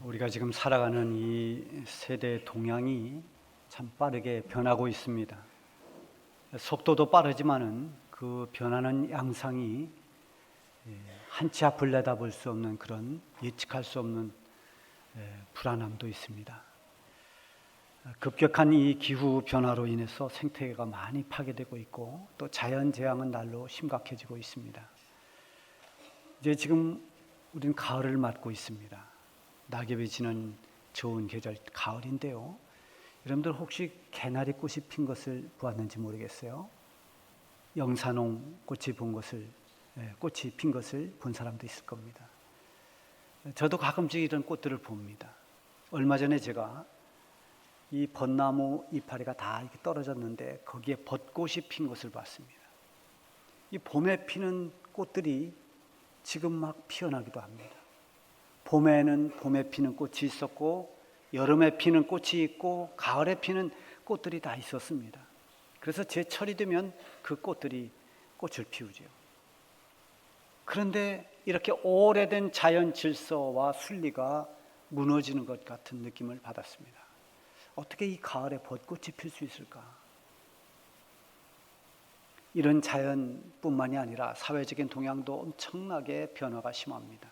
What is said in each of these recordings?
우리가 지금 살아가는 이 세대 동향이 참 빠르게 변하고 있습니다. 속도도 빠르지만은 그 변하는 양상이 한 치 앞을 내다볼 수 없는 그런 예측할 수 없는 불안함도 있습니다. 급격한 이 기후 변화로 인해서 생태계가 많이 파괴되고 있고 또 자연 재앙은 날로 심각해지고 있습니다. 이제 지금 우리는 가을을 맞고 있습니다. 낙엽이 지는 좋은 계절 가을인데요. 여러분들 혹시 개나리 꽃이 핀 것을 보았는지 모르겠어요. 영산홍 꽃이 꽃이 핀 것을 본 사람도 있을 겁니다. 저도 가끔씩 이런 꽃들을 봅니다. 얼마 전에 제가 이 벚나무 이파리가 다 이렇게 떨어졌는데 거기에 벚꽃이 핀 것을 봤습니다. 이 봄에 피는 꽃들이 지금 막 피어나기도 합니다. 봄에는 봄에 피는 꽃이 있었고 여름에 피는 꽃이 있고 가을에 피는 꽃들이 다 있었습니다. 그래서 제철이 되면 그 꽃들이 꽃을 피우죠. 그런데 이렇게 오래된 자연 질서와 순리가 무너지는 것 같은 느낌을 받았습니다. 어떻게 이 가을에 벚꽃이 필 수 있을까? 이런 자연뿐만이 아니라 사회적인 동향도 엄청나게 변화가 심합니다.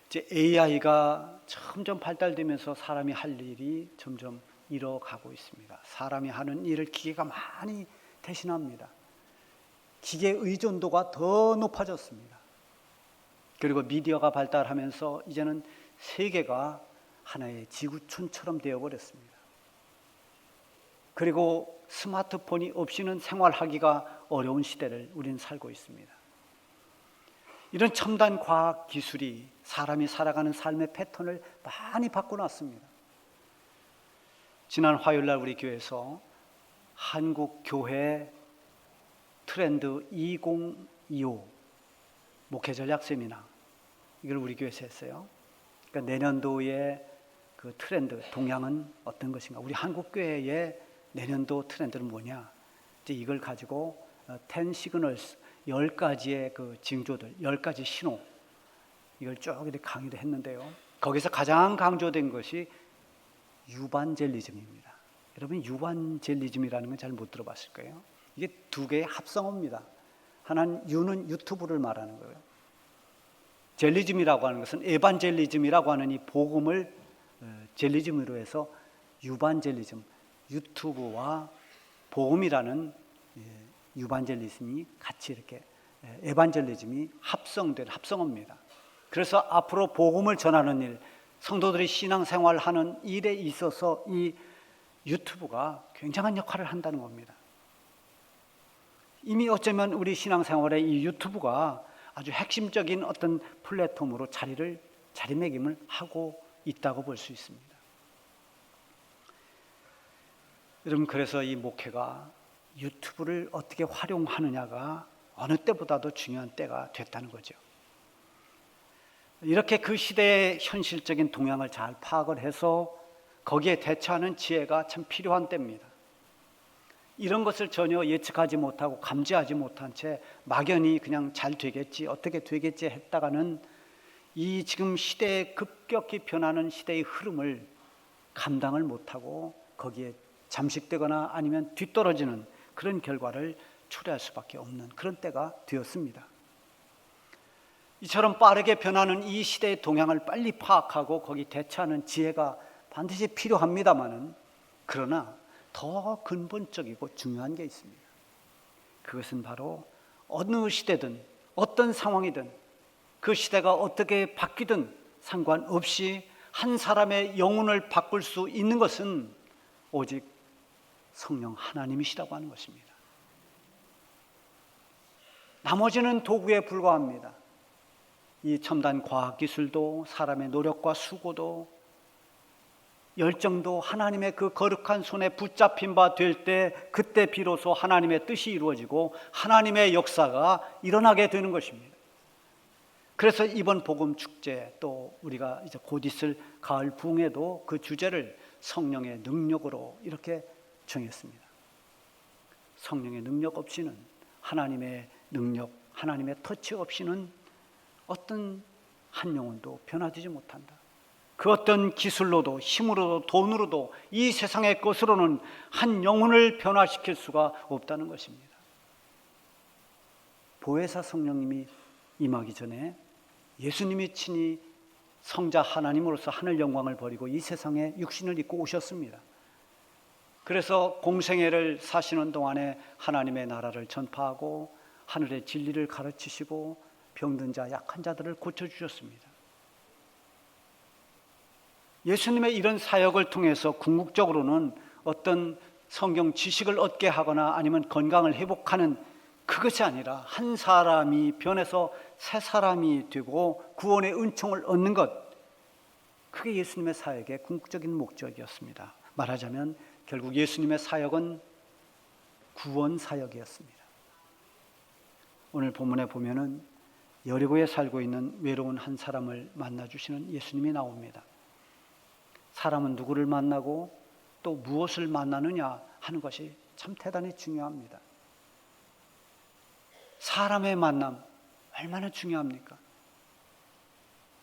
이제 AI가 점점 발달되면서 사람이 할 일이 점점 잃어가고 있습니다. 사람이 하는 일을 기계가 많이 대신합니다. 기계 의존도가 더 높아졌습니다. 그리고 미디어가 발달하면서 이제는 세계가 하나의 지구촌처럼 되어버렸습니다. 그리고 스마트폰이 없이는 생활하기가 어려운 시대를 우리는 살고 있습니다. 이런 첨단 과학 기술이 사람이 살아가는 삶의 패턴을 많이 바꿔놨습니다. 지난 화요일 날 우리 교회에서 한국 교회 트렌드 2025 목회 전략 세미나 이걸 우리 교회에서 했어요. 그러니까 내년도의 그 트렌드 동향은 어떤 것인가? 우리 한국 교회의 내년도 트렌드는 뭐냐? 이제 이걸 가지고 10 signals 10가지의 그 징조들, 10가지 신호 이걸 쭉 이렇게 강의를 했는데요. 거기서 가장 강조된 것이 유반젤리즘입니다. 여러분 유반젤리즘이라는 건 잘 못 들어봤을 거예요. 이게 두 개의 합성어입니다. 하나는 유는 유튜브를 말하는 거예요. 젤리즘이라고 하는 것은 에반젤리즘이라고 하는 이 복음을 젤리즘으로 해서 유반젤리즘, 유튜브와 복음이라는 유반젤리즘이 같이 이렇게 에반젤리즘이 합성된 합성어입니다. 그래서 앞으로 복음을 전하는 일, 성도들이 신앙생활하는 일에 있어서 이 유튜브가 굉장한 역할을 한다는 겁니다. 이미 어쩌면 우리 신앙생활에 이 유튜브가 아주 핵심적인 어떤 플랫폼으로 자리매김을 하고 있다고 볼 수 있습니다. 여러분, 그래서 이 목회가 유튜브를 어떻게 활용하느냐가 어느 때보다도 중요한 때가 됐다는 거죠. 이렇게 그 시대의 현실적인 동향을 잘 파악을 해서 거기에 대처하는 지혜가 참 필요한 때입니다. 이런 것을 전혀 예측하지 못하고 감지하지 못한 채 막연히 그냥 잘 되겠지, 어떻게 되겠지 했다가는 이 지금 시대에 급격히 변하는 시대의 흐름을 감당을 못하고 거기에 잠식되거나 아니면 뒤떨어지는 그런 결과를 초래할 수밖에 없는 그런 때가 되었습니다. 이처럼 빠르게 변하는 이 시대의 동향을 빨리 파악하고 거기 대처하는 지혜가 반드시 필요합니다마는 그러나 더 근본적이고 중요한 게 있습니다. 그것은 바로 어느 시대든 어떤 상황이든 그 시대가 어떻게 바뀌든 상관없이 한 사람의 영혼을 바꿀 수 있는 것은 오직 성령 하나님이시라고 하는 것입니다. 나머지는 도구에 불과합니다. 이 첨단 과학기술도 사람의 노력과 수고도 열정도 하나님의 그 거룩한 손에 붙잡힌 바 될 때 그때 비로소 하나님의 뜻이 이루어지고 하나님의 역사가 일어나게 되는 것입니다. 그래서 이번 복음 축제 또 우리가 이제 곧 있을 가을 부흥에도 그 주제를 성령의 능력으로 이렇게 정했습니다. 성령의 능력 없이는 하나님의 능력, 하나님의 터치 없이는 어떤 한 영혼도 변화되지 못한다. 그 어떤 기술로도 힘으로도 돈으로도 이 세상의 것으로는 한 영혼을 변화시킬 수가 없다는 것입니다. 보혜사 성령님이 임하기 전에 예수님이 친히 성자 하나님으로서 하늘 영광을 버리고 이 세상에 육신을 입고 오셨습니다. 그래서 공생애를 사시는 동안에 하나님의 나라를 전파하고 하늘의 진리를 가르치시고 병든 자, 약한 자들을 고쳐주셨습니다. 예수님의 이런 사역을 통해서 궁극적으로는 어떤 성경 지식을 얻게 하거나 아니면 건강을 회복하는 그것이 아니라 한 사람이 변해서 새 사람이 되고 구원의 은총을 얻는 것, 그게 예수님의 사역의 궁극적인 목적이었습니다. 말하자면 결국 예수님의 사역은 구원 사역이었습니다. 오늘 본문에 보면은 여리고에 살고 있는 외로운 한 사람을 만나주시는 예수님이 나옵니다. 사람은 누구를 만나고 또 무엇을 만나느냐 하는 것이 참 대단히 중요합니다. 사람의 만남 얼마나 중요합니까?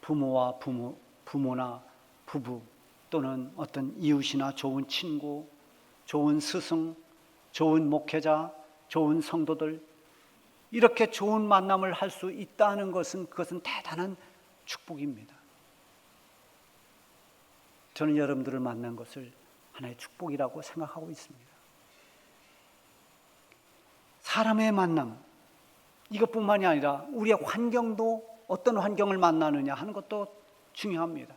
부모와 부모나 부부 또는 어떤 이웃이나 좋은 친구, 좋은 스승, 좋은 목회자, 좋은 성도들, 이렇게 좋은 만남을 할 수 있다는 것은 그것은 대단한 축복입니다. 저는 여러분들을 만난 것을 하나의 축복이라고 생각하고 있습니다. 사람의 만남, 이것뿐만이 아니라 우리의 환경도 어떤 환경을 만나느냐 하는 것도 중요합니다.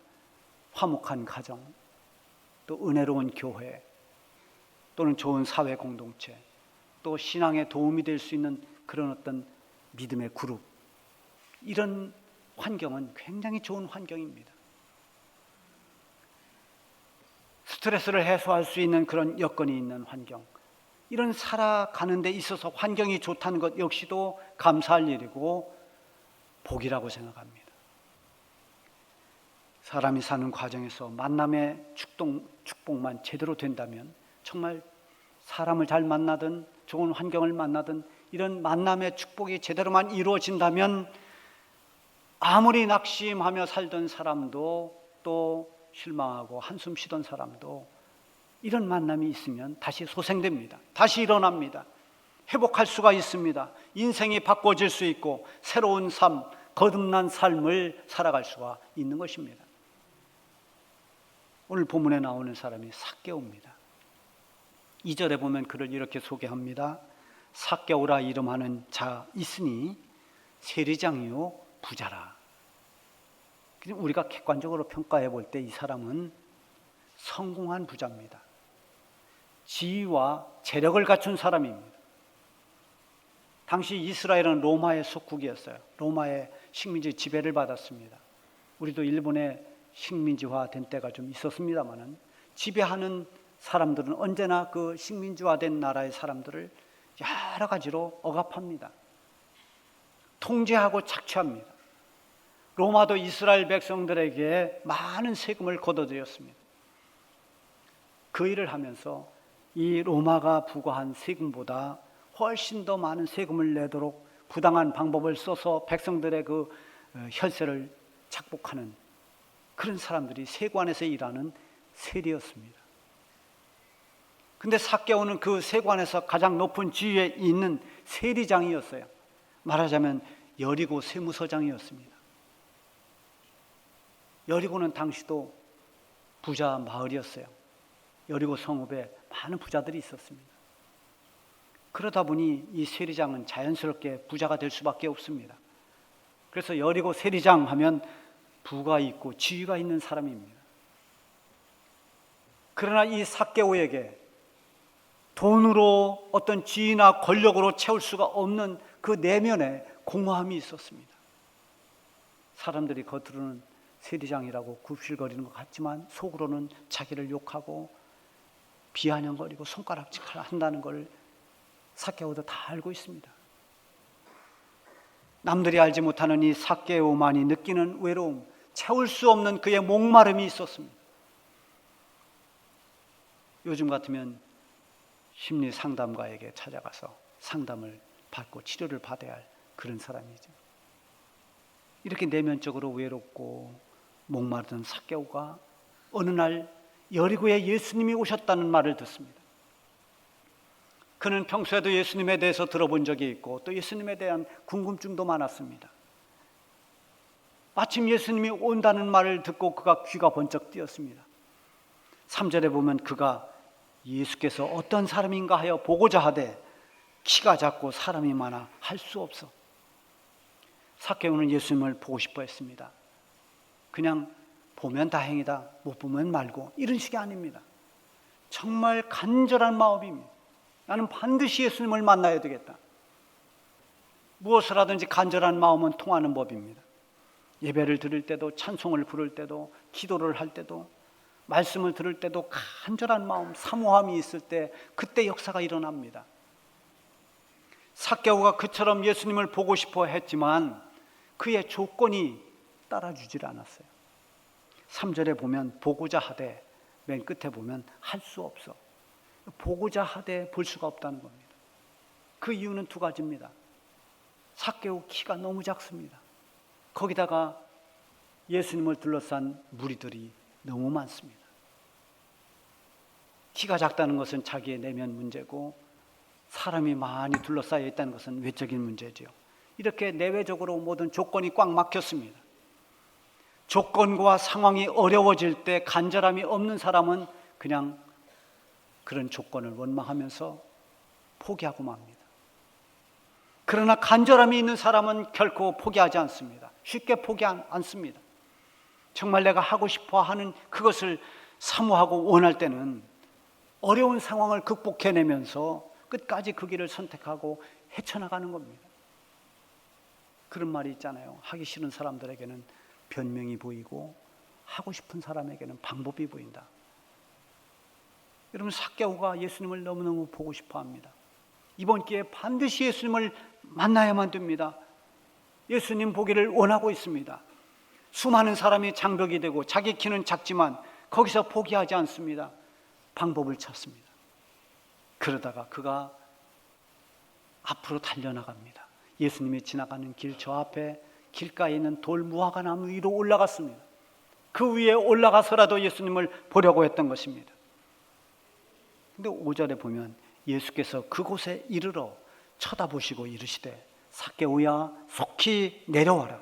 화목한 가정, 또 은혜로운 교회, 또는 좋은 사회 공동체, 또 신앙에 도움이 될 수 있는 그런 어떤 믿음의 그룹, 이런 환경은 굉장히 좋은 환경입니다. 스트레스를 해소할 수 있는 그런 여건이 있는 환경, 이런 살아가는 데 있어서 환경이 좋다는 것 역시도 감사할 일이고 복이라고 생각합니다. 사람이 사는 과정에서 만남의 축복만 제대로 된다면 정말 사람을 잘 만나든 좋은 환경을 만나든 이런 만남의 축복이 제대로만 이루어진다면 아무리 낙심하며 살던 사람도 또 실망하고 한숨 쉬던 사람도 이런 만남이 있으면 다시 소생됩니다. 다시 일어납니다. 회복할 수가 있습니다. 인생이 바꿔질 수 있고 새로운 삶, 거듭난 삶을 살아갈 수가 있는 것입니다. 오늘 본문에 나오는 사람이 삭개오입니다. 2절에 보면 그를 이렇게 소개합니다. 삭개오라 이름하는 자 있으니 세리장이요 부자라. 우리가 객관적으로 평가해 볼 때 이 사람은 성공한 부자입니다. 지위와 재력을 갖춘 사람입니다. 당시 이스라엘은 로마의 속국이었어요. 로마의 식민지 지배를 받았습니다. 우리도 일본의 식민지화된 때가 좀 있었습니다만은 지배하는 사람들은 언제나 그 식민지화된 나라의 사람들을 여러 가지로 억압합니다. 통제하고 착취합니다. 로마도 이스라엘 백성들에게 많은 세금을 걷어들였습니다. 그 일을 하면서 이 로마가 부과한 세금보다 훨씬 더 많은 세금을 내도록 부당한 방법을 써서 백성들의 그 혈세를 착복하는 그런 사람들이 세관에서 일하는 세리였습니다. 근데 삭개오는 그 세관에서 가장 높은 지위에 있는 세리장이었어요. 말하자면 여리고 세무서장이었습니다. 여리고는 당시도 부자 마을이었어요. 여리고 성읍에 많은 부자들이 있었습니다. 그러다 보니 이 세리장은 자연스럽게 부자가 될 수밖에 없습니다. 그래서 여리고 세리장 하면 부가 있고 지위가 있는 사람입니다. 그러나 이 삭개오에게 돈으로 어떤 지위나 권력으로 채울 수가 없는 그 내면에 공허함이 있었습니다. 사람들이 겉으로는 세리장이라고 굽실거리는 것 같지만 속으로는 자기를 욕하고 비아냥거리고 손가락질을 한다는 걸 삭개오도 다 알고 있습니다. 남들이 알지 못하는 이 삭개오만이 느끼는 외로움, 채울 수 없는 그의 목마름이 있었습니다. 요즘 같으면 심리 상담가에게 찾아가서 상담을 받고 치료를 받아야 할 그런 사람이죠. 이렇게 내면적으로 외롭고 목마르던 삭개오가 어느 날 여리고에 예수님이 오셨다는 말을 듣습니다. 그는 평소에도 예수님에 대해서 들어본 적이 있고 또 예수님에 대한 궁금증도 많았습니다. 마침 예수님이 온다는 말을 듣고 그가 귀가 번쩍 뜨였습니다. 3절에 보면 그가 예수께서 어떤 사람인가 하여 보고자 하되 키가 작고 사람이 많아 할 수 없어. 삭개오는 예수님을 보고 싶어 했습니다. 그냥 보면 다행이다, 못 보면 말고, 이런 식이 아닙니다. 정말 간절한 마음입니다. 나는 반드시 예수님을 만나야 되겠다. 무엇을 하든지 간절한 마음은 통하는 법입니다. 예배를 드릴 때도, 찬송을 부를 때도, 기도를 할 때도, 말씀을 들을 때도 간절한 마음, 사모함이 있을 때 그때 역사가 일어납니다. 삭개오가 그처럼 예수님을 보고 싶어 했지만 그의 조건이 따라주질 않았어요. 3절에 보면 보고자 하되, 맨 끝에 보면 할 수 없어. 보고자 하되 볼 수가 없다는 겁니다. 그 이유는 두 가지입니다. 삭개오 키가 너무 작습니다. 거기다가 예수님을 둘러싼 무리들이 너무 많습니다. 키가 작다는 것은 자기의 내면 문제고 사람이 많이 둘러싸여 있다는 것은 외적인 문제죠. 이렇게 내외적으로 모든 조건이 꽉 막혔습니다. 조건과 상황이 어려워질 때 간절함이 없는 사람은 그냥 그런 조건을 원망하면서 포기하고 맙니다. 그러나 간절함이 있는 사람은 결코 포기하지 않습니다. 쉽게 포기 않습니다. 정말 내가 하고 싶어 하는 그것을 사모하고 원할 때는 어려운 상황을 극복해내면서 끝까지 그 길을 선택하고 헤쳐나가는 겁니다. 그런 말이 있잖아요. 하기 싫은 사람들에게는 변명이 보이고 하고 싶은 사람에게는 방법이 보인다. 여러분, 삭개오가 예수님을 너무너무 보고 싶어 합니다. 이번 기회에 반드시 예수님을 만나야만 됩니다. 예수님 보기를 원하고 있습니다. 수많은 사람이 장벽이 되고 자기 키는 작지만 거기서 포기하지 않습니다. 방법을 찾습니다. 그러다가 그가 앞으로 달려나갑니다. 예수님이 지나가는 길 저 앞에 길가에 있는 돌 무화과 나무 위로 올라갔습니다. 그 위에 올라가서라도 예수님을 보려고 했던 것입니다. 근데 5절에 보면 예수께서 그곳에 이르러 쳐다보시고 이르시되 삭개오야 속히 내려와라.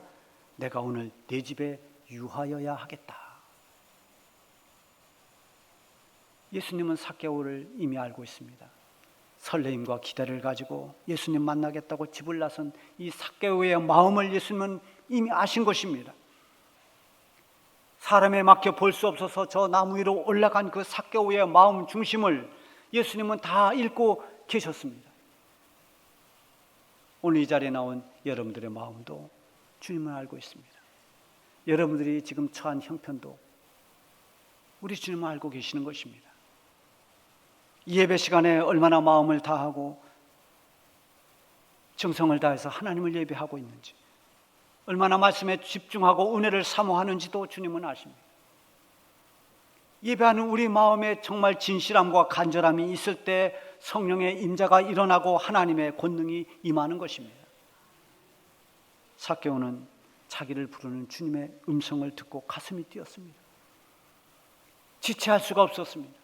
내가 오늘 네 집에 유하여야 하겠다. 예수님은 삭개오를 이미 알고 있습니다. 설레임과 기대를 가지고 예수님 만나겠다고 집을 나선 이 삭개오의 마음을 예수님은 이미 아신 것입니다. 사람에 맡겨 볼 수 없어서 저 나무 위로 올라간 그 삭개오의 마음 중심을 예수님은 다 읽고 계셨습니다. 오늘 이 자리에 나온 여러분들의 마음도 주님은 알고 있습니다. 여러분들이 지금 처한 형편도 우리 주님은 알고 계시는 것입니다. 이 예배 시간에 얼마나 마음을 다하고 정성을 다해서 하나님을 예배하고 있는지, 얼마나 말씀에 집중하고 은혜를 사모하는지도 주님은 아십니다. 예배하는 우리 마음에 정말 진실함과 간절함이 있을 때 성령의 임재가 일어나고 하나님의 권능이 임하는 것입니다. 삭개오는 자기를 부르는 주님의 음성을 듣고 가슴이 뛰었습니다. 지체할 수가 없었습니다.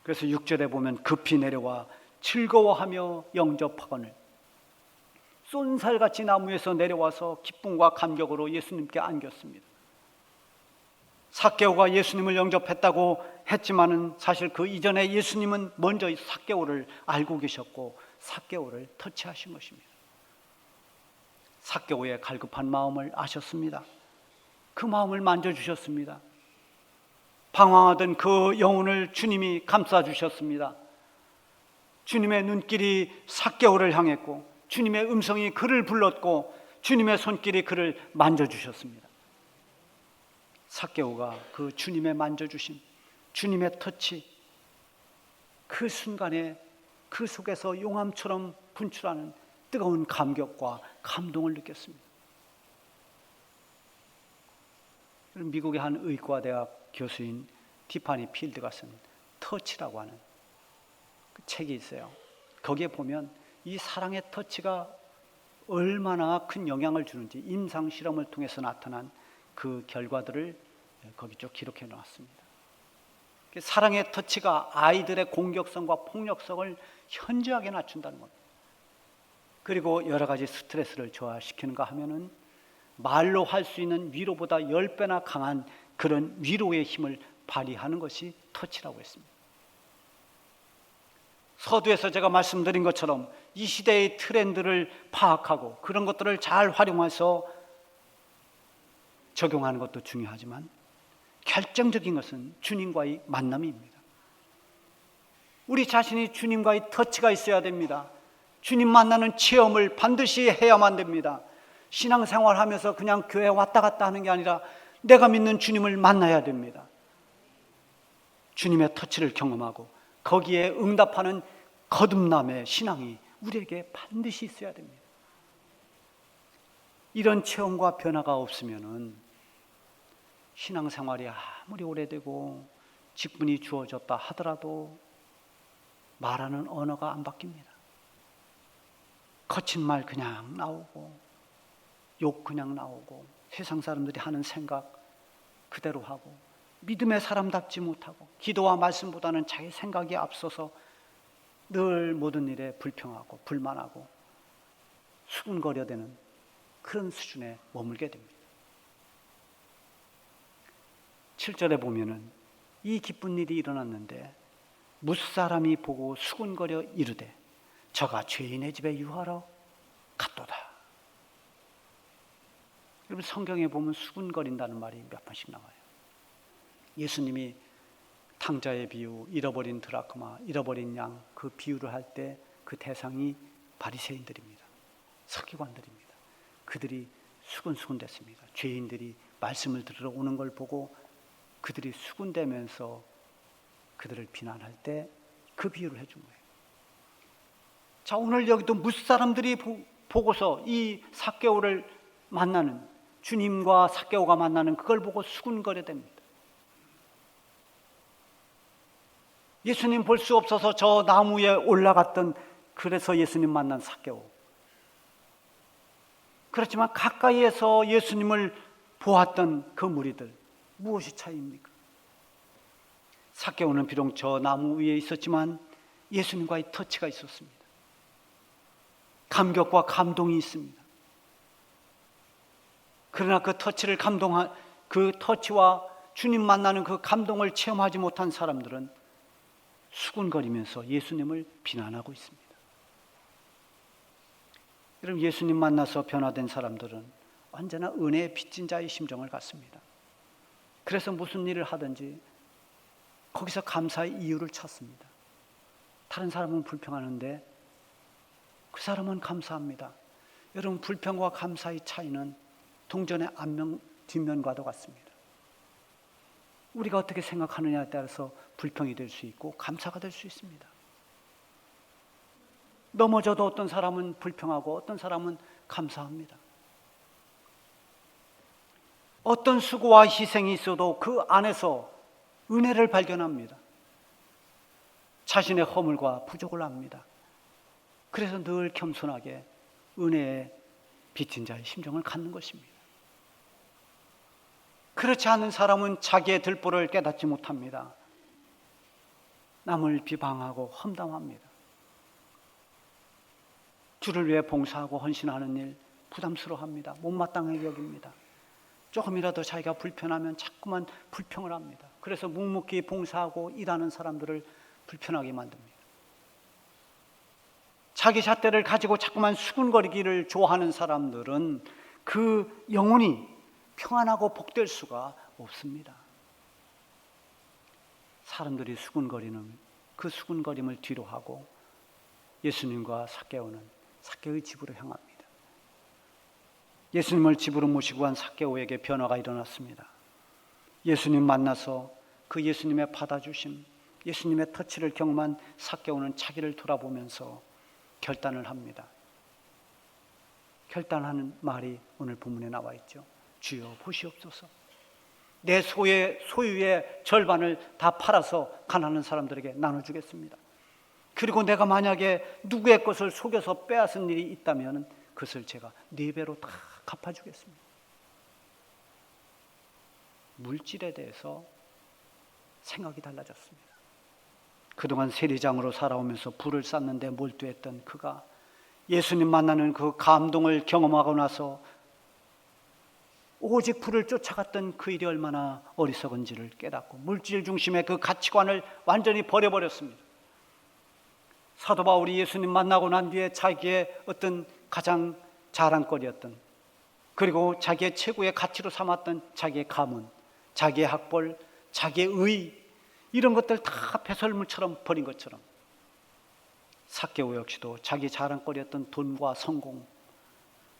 그래서 6절에 보면 급히 내려와 즐거워하며 영접하거늘 쏜살같이 나무에서 내려와서 기쁨과 감격으로 예수님께 안겼습니다. 삭개오가 예수님을 영접했다고 했지만은 사실 그 이전에 예수님은 먼저 삭개오를 알고 계셨고 삭개오를 터치하신 것입니다. 삭개오의 갈급한 마음을 아셨습니다. 그 마음을 만져주셨습니다. 방황하던 그 영혼을 주님이 감싸주셨습니다. 주님의 눈길이 삭개오를 향했고 주님의 음성이 그를 불렀고 주님의 손길이 그를 만져주셨습니다. 삭개오가 그 주님의 만져주심, 주님의 터치, 그 순간에 그 속에서 용암처럼 분출하는 뜨거운 감격과 감동을 느꼈습니다. 미국의 한 의과대학 교수인 티파니 필드가 쓴 터치라고 하는 그 책이 있어요. 거기에 보면 이 사랑의 터치가 얼마나 큰 영향을 주는지 임상 실험을 통해서 나타난 그 결과들을 거기 쭉 기록해 놓았습니다. 사랑의 터치가 아이들의 공격성과 폭력성을 현저하게 낮춘다는 겁니다. 그리고 여러 가지 스트레스를 저하시키는가 하면은 말로 할 수 있는 위로보다 10배나 강한 그런 위로의 힘을 발휘하는 것이 터치라고 했습니다. 서두에서 제가 말씀드린 것처럼 이 시대의 트렌드를 파악하고 그런 것들을 잘 활용해서 적용하는 것도 중요하지만 결정적인 것은 주님과의 만남입니다. 우리 자신이 주님과의 터치가 있어야 됩니다. 주님 만나는 체험을 반드시 해야만 됩니다. 신앙생활 하면서 그냥 교회 왔다 갔다 하는 게 아니라 내가 믿는 주님을 만나야 됩니다. 주님의 터치를 경험하고 거기에 응답하는 거듭남의 신앙이 우리에게 반드시 있어야 됩니다. 이런 체험과 변화가 없으면은 신앙생활이 아무리 오래되고 직분이 주어졌다 하더라도 말하는 언어가 안 바뀝니다. 거친 말 그냥 나오고 욕 그냥 나오고 세상 사람들이 하는 생각 그대로 하고 믿음의 사람답지 못하고 기도와 말씀보다는 자기 생각이 앞서서 늘 모든 일에 불평하고 불만하고 수군거려대는 그런 수준에 머물게 됩니다. 7절에 보면은 이 기쁜 일이 일어났는데 뭇사람이 보고 수군거려 이르되 저가 죄인의 집에 유하러 갔도다. 여러분 성경에 보면 수군거린다는 말이 몇 번씩 나와요. 예수님이 탕자의 비유, 잃어버린 드라크마, 잃어버린 양 그 비유를 할 때 그 대상이 바리새인들입니다. 서기관들입니다. 그들이 수군수군댔습니다. 죄인들이 말씀을 들으러 오는 걸 보고 그들이 수군대면서 그들을 비난할 때 그 비유를 해준 거예요. 자, 오늘 여기도 뭇사람들이 보고서 이 삭개오를 만나는 주님과 삭개오가 만나는 그걸 보고 수군거려댑니다. 예수님 볼 수 없어서 저 나무에 올라갔던 그래서 예수님 만난 삭개오. 그렇지만 가까이에서 예수님을 보았던 그 무리들 무엇이 차이입니까? 삭개오는 비록 저 나무 위에 있었지만 예수님과의 터치가 있었습니다. 감격과 감동이 있습니다. 그러나 그 터치와 주님 만나는 그 감동을 체험하지 못한 사람들은 수군거리면서 예수님을 비난하고 있습니다. 여러분 예수님 만나서 변화된 사람들은 언제나 은혜의 빚진 자의 심정을 갖습니다. 그래서 무슨 일을 하든지 거기서 감사의 이유를 찾습니다. 다른 사람은 불평하는데 그 사람은 감사합니다. 여러분 불평과 감사의 차이는 동전의 앞면 뒷면과도 같습니다. 우리가 어떻게 생각하느냐에 따라서 불평이 될 수 있고 감사가 될 수 있습니다. 넘어져도 어떤 사람은 불평하고 어떤 사람은 감사합니다. 어떤 수고와 희생이 있어도 그 안에서 은혜를 발견합니다. 자신의 허물과 부족을 압니다. 그래서 늘 겸손하게 은혜의 빚진 자의 심정을 갖는 것입니다. 그렇지 않은 사람은 자기의 들보를 깨닫지 못합니다. 남을 비방하고 험담합니다. 주를 위해 봉사하고 헌신하는 일 부담스러워합니다. 못마땅하게 여깁니다. 조금이라도 자기가 불편하면 자꾸만 불평을 합니다. 그래서 묵묵히 봉사하고 일하는 사람들을 불편하게 만듭니다. 자기 잣대를 가지고 자꾸만 수군거리기를 좋아하는 사람들은 그 영혼이 평안하고 복될 수가 없습니다. 사람들이 수군거리는 그 수군거림을 뒤로하고 예수님과 삭개오는 삭개오의 집으로 향합니다. 예수님을 집으로 모시고 간 삭개오에게 변화가 일어났습니다. 예수님 만나서 그 예수님의 받아주심, 예수님의 터치를 경험한 삭개오는 자기를 돌아보면서 결단을 합니다. 결단하는 말이 오늘 본문에 나와 있죠. 주여 보시옵소서. 내 소유의 절반을 다 팔아서 가난한 사람들에게 나눠주겠습니다. 그리고 내가 만약에 누구의 것을 속여서 빼앗은 일이 있다면 그것을 제가 4배로 다 갚아주겠습니다. 물질에 대해서 생각이 달라졌습니다. 그동안 세리장으로 살아오면서 불을 쌓는데 몰두했던 그가 예수님 만나는 그 감동을 경험하고 나서 오직 불을 쫓아갔던 그 일이 얼마나 어리석은지를 깨닫고 물질 중심의 그 가치관을 완전히 버려버렸습니다. 사도 바울이 예수님 만나고 난 뒤에 자기의 어떤 가장 자랑거리였던, 그리고 자기의 최고의 가치로 삼았던 자기의 가문, 자기의 학벌, 자기의 의, 이런 것들 다 배설물처럼 버린 것처럼 삭개오 역시도 자기 자랑거리였던 돈과 성공,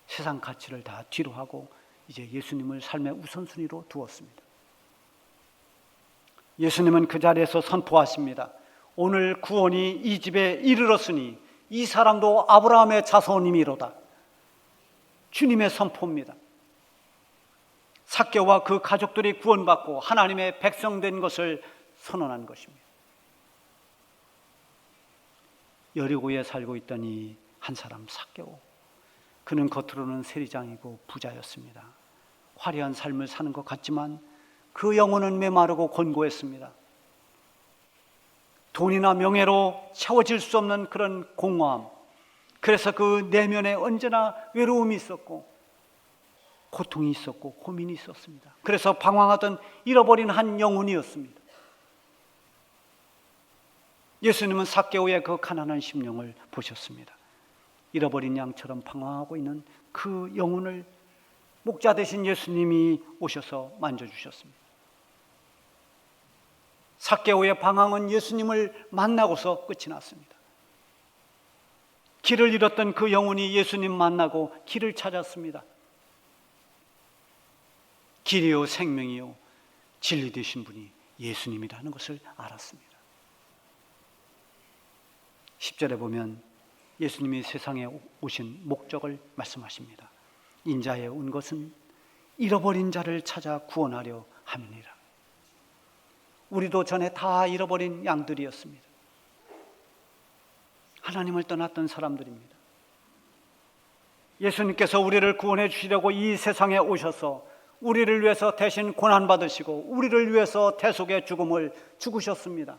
세상 가치를 다 뒤로 하고 이제 예수님을 삶의 우선순위로 두었습니다. 예수님은 그 자리에서 선포하십니다. 오늘 구원이 이 집에 이르렀으니 이 사람도 아브라함의 자손이미로다. 주님의 선포입니다. 삭개오와 그 가족들이 구원받고 하나님의 백성된 것을 선언한 것입니다. 여리고에 살고 있던 이 한 사람 삭개오, 그는 겉으로는 세리장이고 부자였습니다. 화려한 삶을 사는 것 같지만 그 영혼은 메마르고 곤고했습니다. 돈이나 명예로 채워질 수 없는 그런 공허함, 그래서 그 내면에 언제나 외로움이 있었고 고통이 있었고 고민이 있었습니다. 그래서 방황하던 잃어버린 한 영혼이었습니다. 예수님은 삭개오의 그 가난한 심령을 보셨습니다. 잃어버린 양처럼 방황하고 있는 그 영혼을 목자 되신 예수님이 오셔서 만져주셨습니다. 삭개오의 방황은 예수님을 만나고서 끝이 났습니다. 길을 잃었던 그 영혼이 예수님 만나고 길을 찾았습니다. 길이요 생명이요 진리 되신 분이 예수님이라는 것을 알았습니다. 10절에 보면 예수님이 세상에 오신 목적을 말씀하십니다. 인자에 온 것은 잃어버린 자를 찾아 구원하려 함이니라. 우리도 전에 다 잃어버린 양들이었습니다. 하나님을 떠났던 사람들입니다. 예수님께서 우리를 구원해 주시려고 이 세상에 오셔서 우리를 위해서 대신 고난받으시고 우리를 위해서 대속의 죽음을 죽으셨습니다.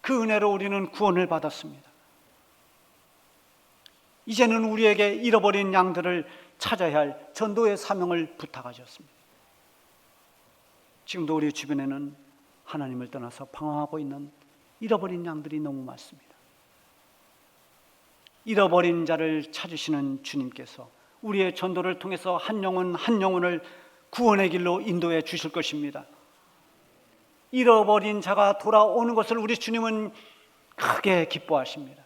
그 은혜로 우리는 구원을 받았습니다. 이제는 우리에게 잃어버린 양들을 찾아야 할 전도의 사명을 부탁하셨습니다. 지금도 우리 주변에는 하나님을 떠나서 방황하고 있는 잃어버린 양들이 너무 많습니다. 잃어버린 자를 찾으시는 주님께서 우리의 전도를 통해서 한 영혼 한 영혼을 구원의 길로 인도해 주실 것입니다. 잃어버린 자가 돌아오는 것을 우리 주님은 크게 기뻐하십니다.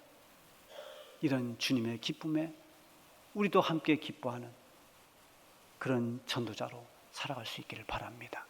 이런 주님의 기쁨에 우리도 함께 기뻐하는 그런 전도자로 살아갈 수 있기를 바랍니다.